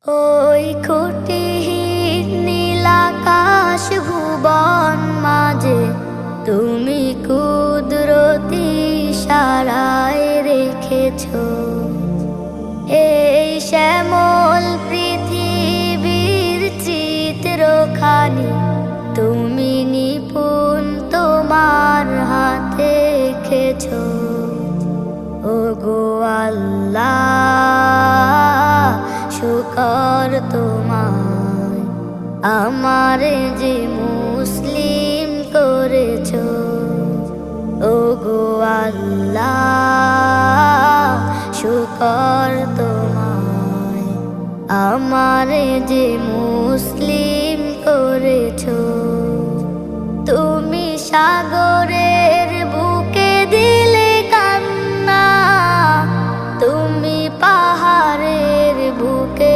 ওই খুঁটিহীন নীলাকাশ ভুবন মাঝে তুমি কুদরতি ইশারায় রেখেছ এই শ্যামল পৃথিবীর চিত্রখানি তুমি নিপুণ তোমার হাতে এঁকেছ। ওগো আল্লাহ, শুকর তোমার আমারে যে মুসলিম করেছ। ওগো আল্লাহ, শুকর তোমার আমারে যে মুসলিম করেছ। তুমি সাগরে